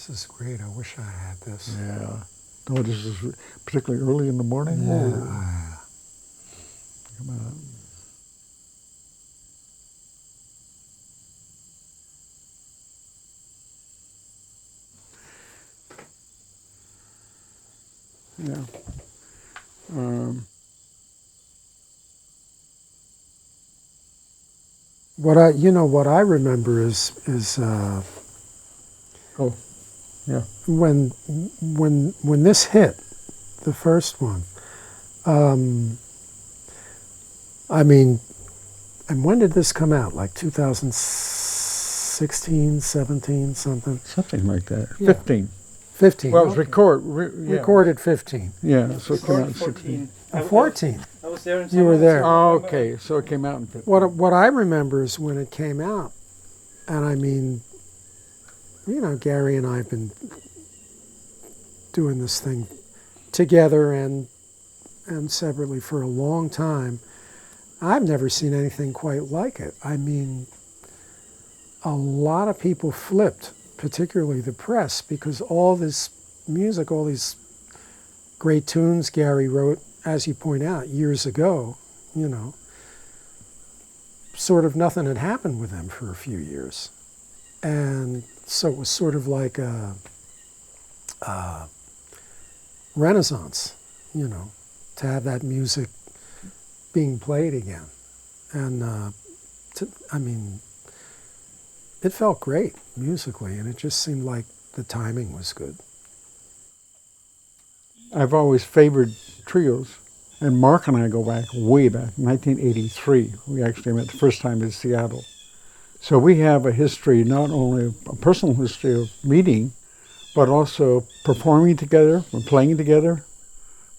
This is great. I wish I had this. Yeah. Oh, this is particularly early in the morning? Yeah. Come on. Yeah. What I remember is Oh, yeah. when this hit, the first one. I mean, and when did this come out? Like 2016, 17, something? Something like that. Yeah. 15. 15. Well, it was okay. Recorded 15. Yeah, so it came out in 14. 16. 14. I was there in You were there. Oh, okay, so it came out in 15. What I remember is when it came out, and I mean, Gary and I have been doing this thing together and separately for a long time. I've never seen anything quite like it. I mean, a lot of people flipped, particularly the press, because all this music, all these great tunes Gary wrote, as you point out, years ago, sort of nothing had happened with them for a few years. And so it was sort of like a renaissance, to have that music being played again. And, it felt great musically, and it just seemed like the timing was good. I've always favored trios, and Marc and I go back, way back, 1983. We actually met the first time in Seattle. So we have a history, not only a personal history of meeting, but also performing together and playing together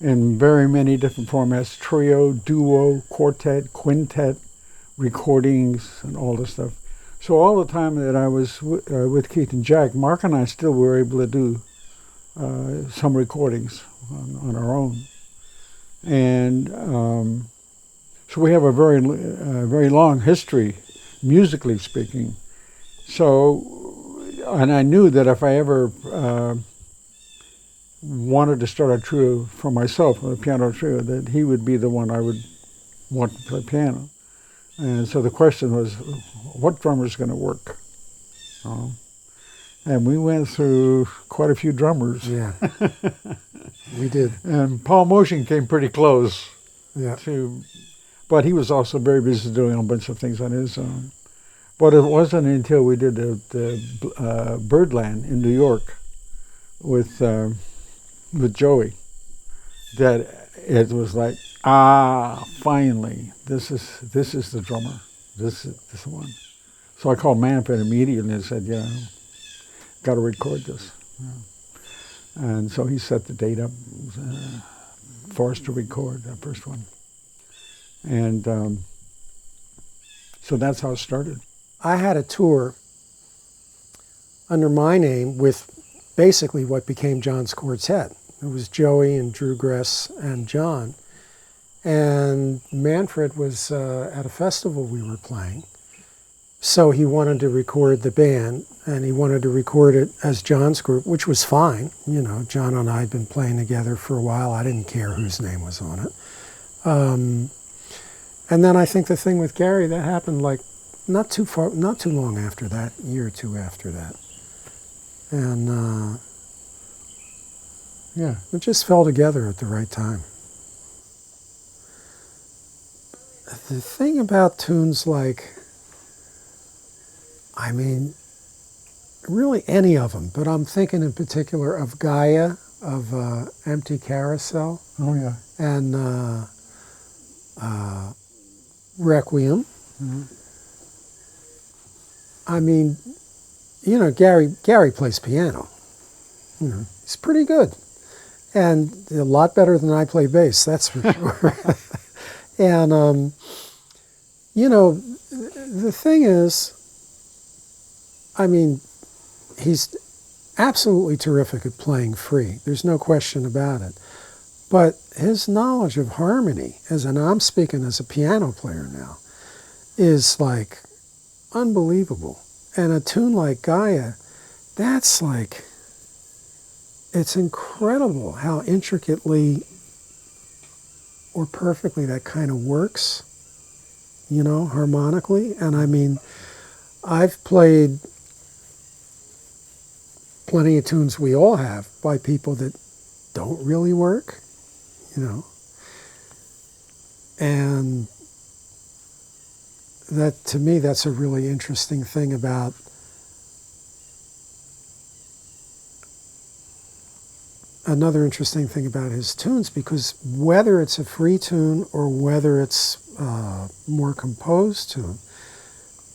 in very many different formats, trio, duo, quartet, quintet, recordings, and all this stuff. So all the time that I was with Keith and Jack, Marc and I still were able to do some recordings on our own. And so we have a very long history, musically speaking. So, and I knew that if I ever wanted to start a trio for myself, a piano trio, that he would be the one I would want to play piano. And so the question was, what drummer is going to work? And we went through quite a few drummers. Yeah, we did. And Paul Motion came pretty close. Yeah. But he was also very busy doing a bunch of things on his own. But it wasn't until we did the Birdland in New York with Joey that it was like, finally, this is the drummer. This is the one. So I called Manfred immediately and said, got to record this. Yeah. And so he set the date up for us to record that first one. And so that's how it started. I had a tour under my name with basically what became John's quartet. It was Joey and Drew Gress and John. And Manfred was at a festival we were playing. So he wanted to record the band, and he wanted to record it as John's group, which was fine. John and I had been playing together for a while. I didn't care whose name was on it. And then I think the thing with Gary, that happened like not too long after that, a year or two after that. And it just fell together at the right time. The thing about tunes like, really any of them, but I'm thinking in particular of Gaya, of Empty Carousel. Oh, yeah. And Requiem. Mm-hmm. Gary plays piano. He's pretty good. And a lot better than I play bass, that's for sure. And, the thing is, he's absolutely terrific at playing free. There's no question about it. But his knowledge of harmony, and I'm speaking as a piano player now, is like unbelievable. And a tune like Gaya, that's like, it's incredible how intricately or perfectly that kind of works, you know, harmonically. And I mean, I've played plenty of tunes, we all have, by people that don't really work, you know. And that, to me, that's a really interesting thing about another interesting thing about his tunes, because whether it's a free tune or whether it's a more composed tune,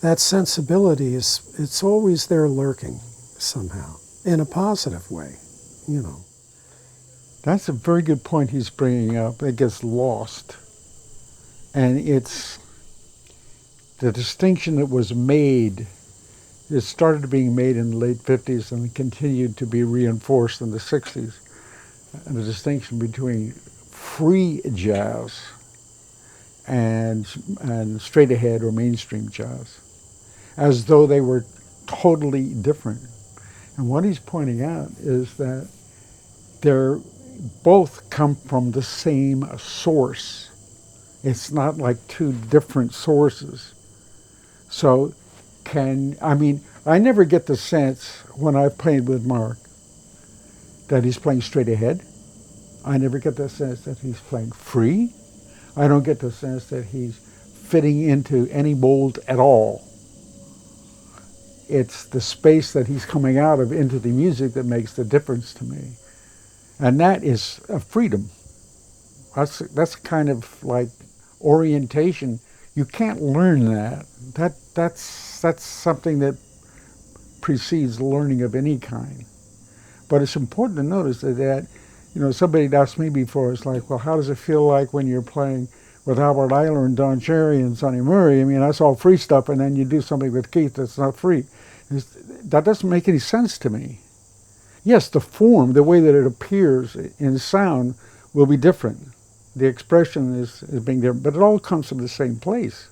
that sensibility it's always there lurking somehow in a positive way, you know. That's a very good point he's bringing up. It gets lost. And it's the distinction that was made. It started being made in the late 50s and continued to be reinforced in the 60s. And the distinction between free jazz and straight ahead or mainstream jazz, as though they were totally different. And what he's pointing out is that they're both come from the same source. It's not like two different sources. So I never get the sense when I've played with Marc that he's playing straight ahead. I never get the sense that he's playing free. I don't get the sense that he's fitting into any mold at all. It's the space that he's coming out of into the music that makes the difference to me. And that is a freedom. That's kind of like orientation. You can't learn that. That's something that precedes learning of any kind. But it's important to notice that you know, somebody asked me before, it's like, well, how does it feel like when you're playing with Albert Eicher and Don Cherry and Sonny Murray? I mean, that's all free stuff, and then you do something with Keith that's not free. That doesn't make any sense to me. Yes, the form, the way that it appears in sound will be different. The expression is being different, but it all comes from the same place.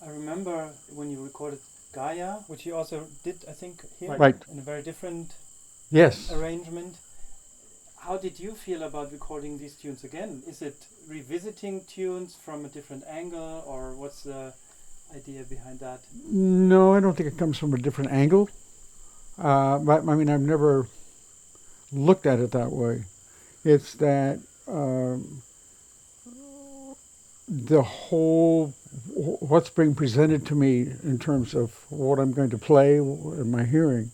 I remember when you recorded Gaya, which you also did, I think, here Right. in a very different Yes. arrangement. How did you feel about recording these tunes again? Is it revisiting tunes from a different angle, or what's the idea behind that? No, I don't think it comes from a different angle. But I mean, I've never looked at it that way. It's that the whole, what's being presented to me in terms of what I'm going to play in my hearing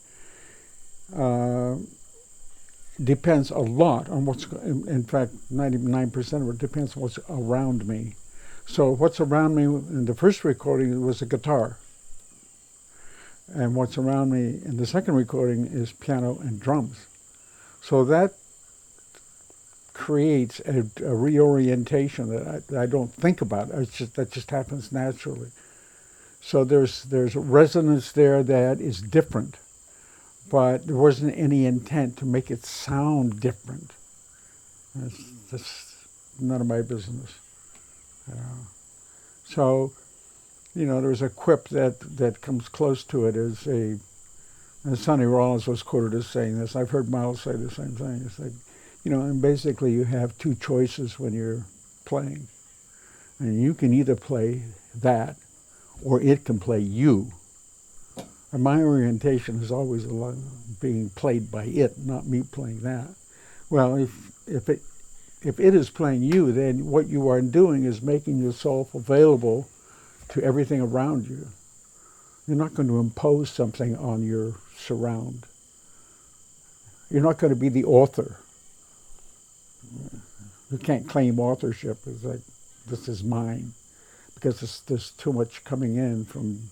depends a lot on what's, in fact, 99% of it depends on what's around me. So what's around me in the first recording was a guitar. And what's around me in the second recording is piano and drums. So that creates a reorientation that I don't think about. That just happens naturally. So there's resonance there that is different, but there wasn't any intent to make it sound different. That's none of my business. So, you know, there's a quip that comes close to it. And Sonny Rollins was quoted as saying this. I've heard Miles say the same thing. It's like, you know, and basically you have two choices when you're playing. And you can either play that or it can play you. And my orientation is always being played by it, not me playing that. Well, if it is playing you, then what you are doing is making yourself available to everything around you. You're not going to impose something on your surround. You're not going to be the author. You can't claim authorship as like, this is mine, because there's too much coming in from,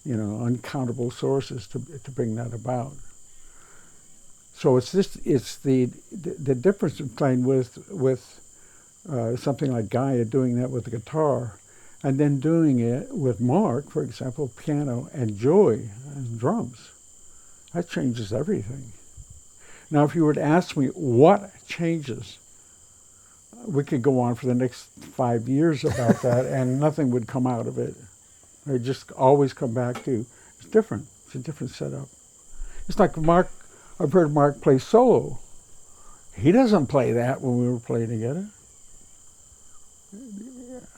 uncountable sources to bring that about. So it's the difference in playing with something like Gaya, doing that with the guitar, and then doing it with Marc, for example, piano and joy and drums. That changes everything. Now, if you were to ask me what changes, we could go on for the next 5 years about that, and nothing would come out of it. I just always come back to, it's different. It's a different setup. It's like Marc, I've heard Marc play solo. He doesn't play that when we were playing together.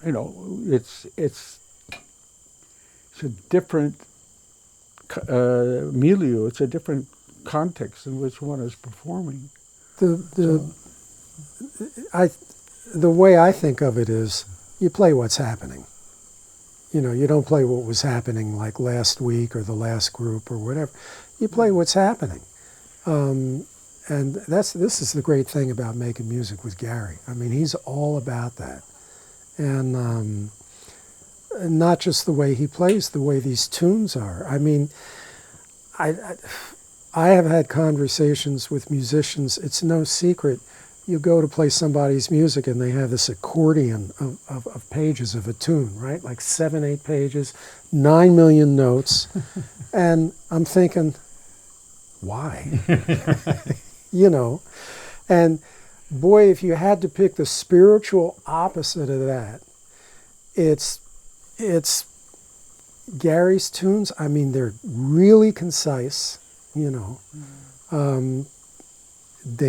It's a different milieu. It's a different context in which one is performing. The way I think of it is, you play what's happening. You don't play what was happening like last week or the last group or whatever. You play what's happening. And this is the great thing about making music with Gary. I mean, he's all about that. And not just the way he plays, the way these tunes are. I mean, I have had conversations with musicians. It's no secret. You go to play somebody's music and they have this accordion of pages of a tune, right? Like 7, 8 pages, 9 million notes. And I'm thinking, why? And boy, if you had to pick the spiritual opposite of that, it's Gary's tunes. I mean, they're really concise, they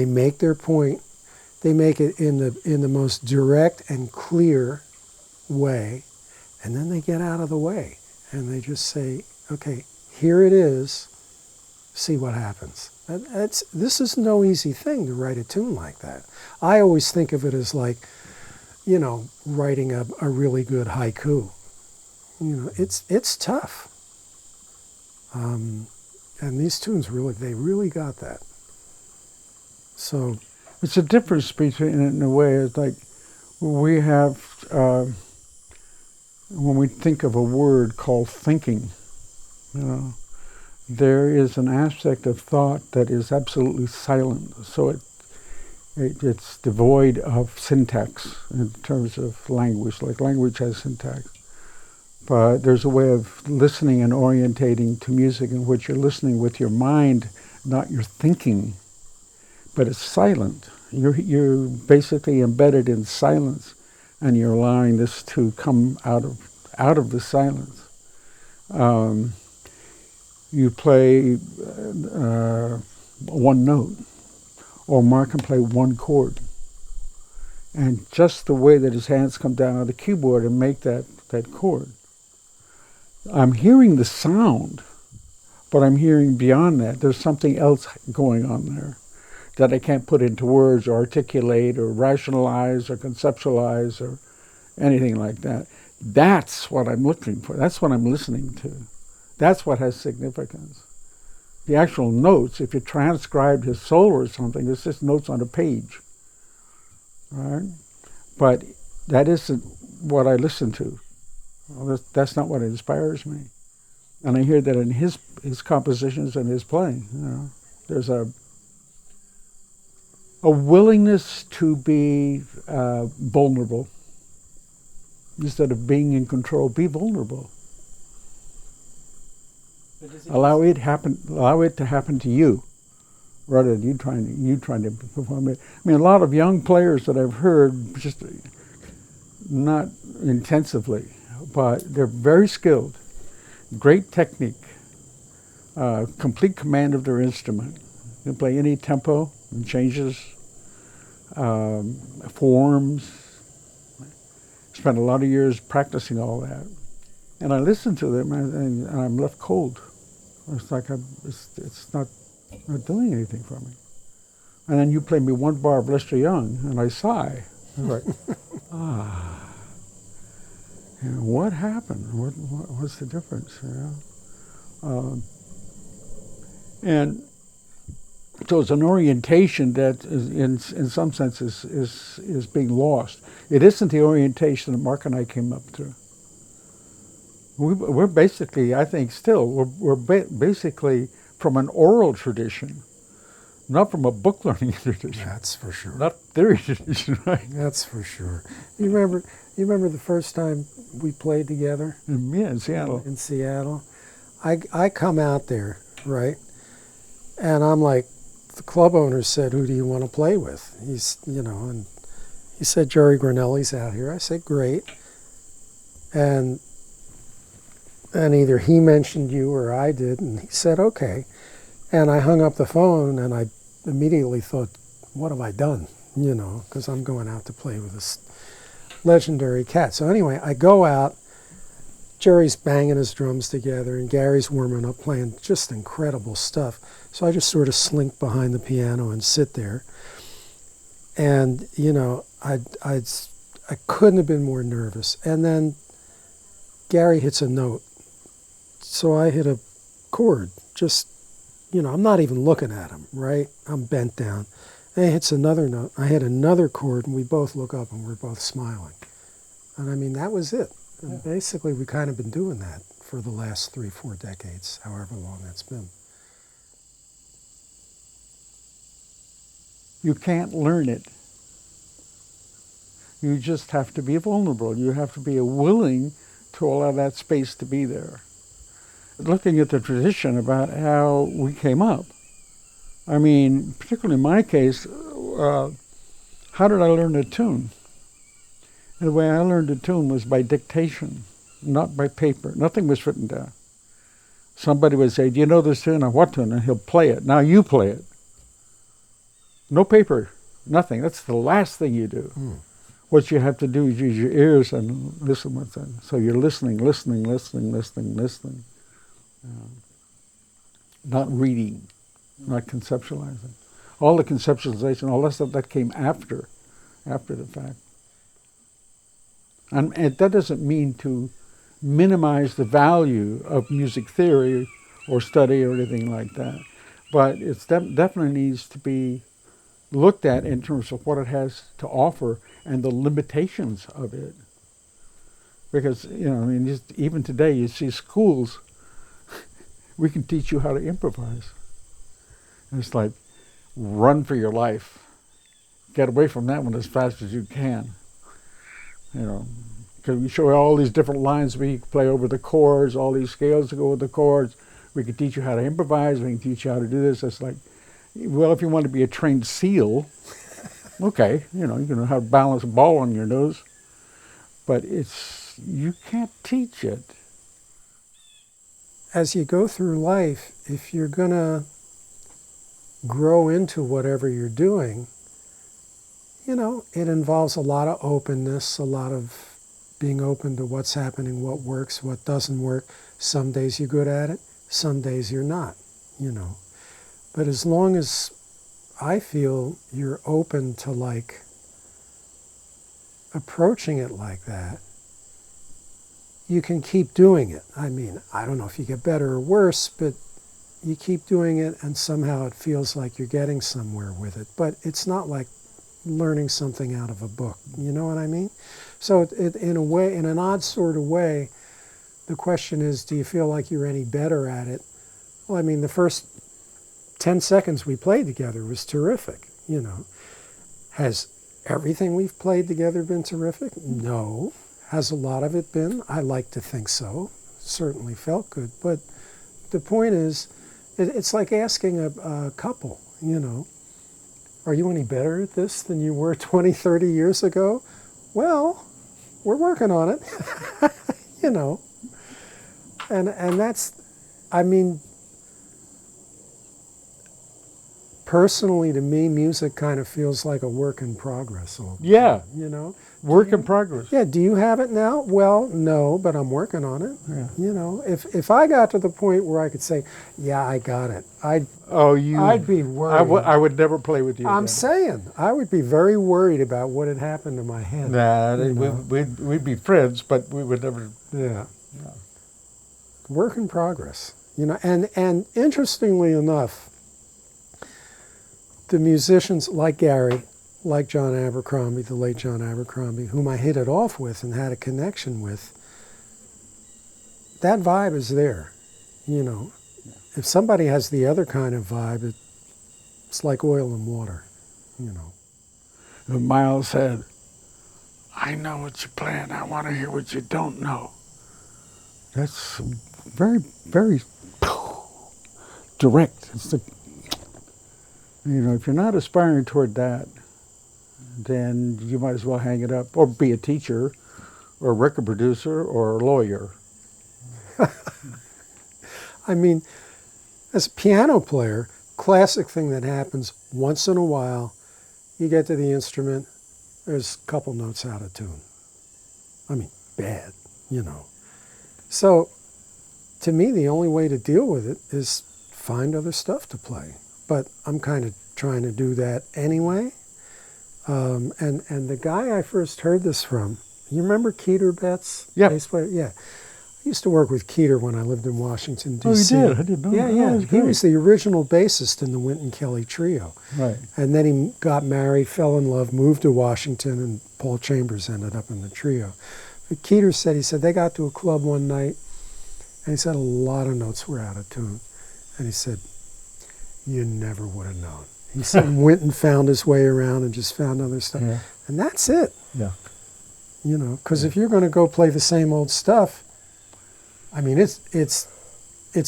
make their point. They make it in the most direct and clear way, and then they get out of the way and they just say, okay, here it is, see what happens. This is no easy thing to write a tune like that. I always think of it as like, writing a really good haiku. It's tough. And these tunes really got that. So it's a difference between, in a way, it's like we have, when we think of a word called thinking, there is an aspect of thought that is absolutely silent. So it's devoid of syntax in terms of language, like language has syntax. But there's a way of listening and orientating to music in which you're listening with your mind, not your thinking. But it's silent. You're basically embedded in silence, and you're allowing this to come out of the silence. You play one note, or Marc can play one chord, and just the way that his hands come down on the keyboard and make that chord. I'm hearing the sound, but I'm hearing beyond that. There's something else going on there that I can't put into words or articulate or rationalize or conceptualize or anything like that. That's what I'm looking for. That's what I'm listening to. That's what has significance. The actual notes, if you transcribed his solo or something, it's just notes on a page. Right? But that isn't what I listen to. Well, that's not what inspires me. And I hear that in his compositions and his playing. There's a willingness to be vulnerable. Instead of being in control, be vulnerable. Allow it to happen to you, rather than you trying to perform it. I mean, a lot of young players that I've heard, just not intensively, but they're very skilled, great technique, complete command of their instrument. They play any tempo and changes, forms. Spent a lot of years practicing all that. And I listen to them and I'm left cold. It's like it's not doing anything for me. And then you play me one bar of Lester Young, and I sigh. I'm like, you know, what happened? What's the difference? You know? And so it's an orientation that is, in some sense is being lost. It isn't the orientation that Marc and I came up through. We're basically, I think, still we're basically from an oral tradition, not from a book learning tradition. That's for sure. Not theory tradition, right? That's for sure. You remember the first time we played together? Yeah, in Seattle. In Seattle. I come out there, right? And I'm like, the club owner said, "Who do you want to play with?" He's, you know, and he said, "Jerry Granelli's out here." I said, "Great." And either he mentioned you or I did, and he said, "Okay." And I hung up the phone, and I immediately thought, what have I done? You know, because I'm going out to play with this legendary cat. So anyway, I go out, Jerry's banging his drums together, and Gary's warming up, playing just incredible stuff. So I just sort of slink behind the piano and sit there. And, you know, I couldn't have been more nervous. And then Gary hits a note. So I hit a chord, just, you know, I'm not even looking at him, right? I'm bent down. And he hits another note. I hit another chord, and we both look up, and we're both smiling. And I mean, that was it. And basically, we kind of been doing that for the last 3-4 decades, however long that's been. You can't learn it. You just have to be vulnerable. You have to be willing to allow that space to be there. Looking at the tradition about how we came up, I mean, particularly in my case, how did I learn a tune? And the way I learned a tune was by dictation, not by paper. Nothing was written down. Somebody would say, "Do you know this tune?" "Or what tune?" And he'll play it. "Now you play it." No paper, nothing. That's the last thing you do. What you have to do is use your ears and listen with them. So you're listening. Not reading, not conceptualizing. All the conceptualization, all that stuff that came after the fact. And that doesn't mean to minimize the value of music theory or study or anything like that. But it definitely needs to be looked at in terms of what it has to offer and the limitations of it. Because, you know, I mean, just even today you see schools, we can teach you how to improvise. And it's like, run for your life. Get away from that one as fast as you can. You know, because we show you all these different lines we play over the chords, all these scales to go with the chords. We can teach you how to improvise. We can teach you how to do this. It's like, well, if you want to be a trained SEAL, okay, you know, you can know how to balance a ball on your nose. But you can't teach it. As you go through life, if you're going to grow into whatever you're doing, you know, it involves a lot of openness, a lot of being open to what's happening, what works, what doesn't work. Some days you're good at it, some days you're not, you know. But as long as I feel you're open to, like, approaching it like that, you can keep doing it. I mean, I don't know if you get better or worse, but you keep doing it and somehow it feels like you're getting somewhere with it. But it's not like learning something out of a book. You know what I mean? So in a way, in an odd sort of way, the question is, do you feel like you're any better at it? Well, I mean, the first 10 seconds we played together was terrific, you know. Has everything we've played together been terrific? No. Has a lot of it been? I like to think so. Certainly felt good. But the point is, it's like asking a couple, you know, are you any better at this than you were 20, 30 years ago? Well, we're working on it, you know. And that's, I mean, personally, to me, music kind of feels like a work in progress. Yeah, You know? work in progress. Yeah, do you have it now? Well, no, but I'm working on it. Yeah. You know, if I got to the point where I could say, yeah, I got it, I'd be worried. I would never play with you I'm again. saying, I would be very worried about what had happened to my head. Nah, you know? we'd be friends, but we would never. Yeah. Work in progress. You know, and interestingly enough, the musicians like Gary, like John Abercrombie, the late John Abercrombie, whom I hit it off with and had a connection with, that vibe is there. You know, if somebody has the other kind of vibe, it's like oil and water, you know. And Miles said, I know what you're playing. I want to hear what you don't know. That's very, very direct. It's the, you know, if you're not aspiring toward that, then you might as well hang it up or be a teacher or a record producer or a lawyer. I mean, as a piano player, classic thing that happens once in a while, you get to the instrument, there's a couple notes out of tune. I mean, bad, you know. So, to me, the only way to deal with it is find other stuff to play. But I'm kind of trying to do that anyway. And the guy I first heard this from, you remember Keeter Betts? Yeah. Bass player? Yeah. I used to work with Keeter when I lived in Washington, D.C. Oh, you did? I didn't know Yeah, that. yeah. Oh, that's He great. was the original bassist in the Wynton Kelly Trio. Right. And then he got married, fell in love, moved to Washington, and Paul Chambers ended up in the trio. But Keeter said, they got to a club one night, and he said a lot of notes were out of tune. And he said, you never would have known. He said Wynton found his way around and just found other stuff. Yeah. And that's it. Yeah. You know, because if you're going to go play the same old stuff, I mean, it's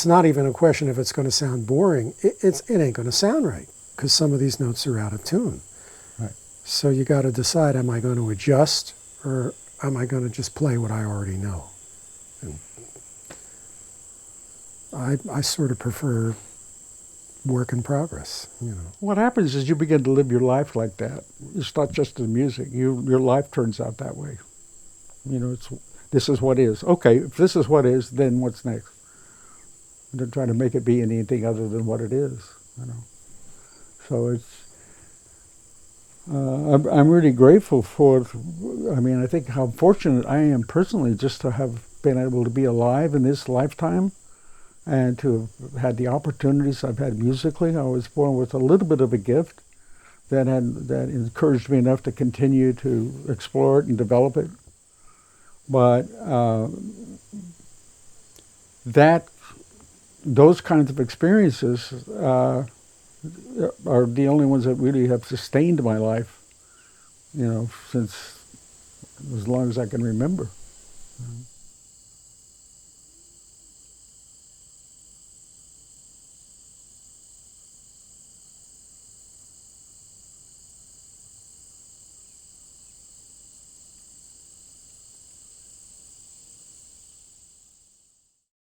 not even a question if it's going to sound boring. It ain't going to sound right because some of these notes are out of tune. Right. So you got to decide: am I going to adjust, or am I going to just play what I already know? And I sort of prefer work in progress. You know. What happens is you begin to live your life like that. It's not just the music. Your life turns out that way. You know, this is what is. Okay, if this is what is, then what's next? Don't try to make it be anything other than what it is. You know. So it's. I'm really grateful for. I mean, I think how fortunate I am personally just to have been able to be alive in this lifetime, and to have had the opportunities I've had musically. I was born with a little bit of a gift that encouraged me enough to continue to explore it and develop it. But those kinds of experiences are the only ones that really have sustained my life, you know, since as long as I can remember.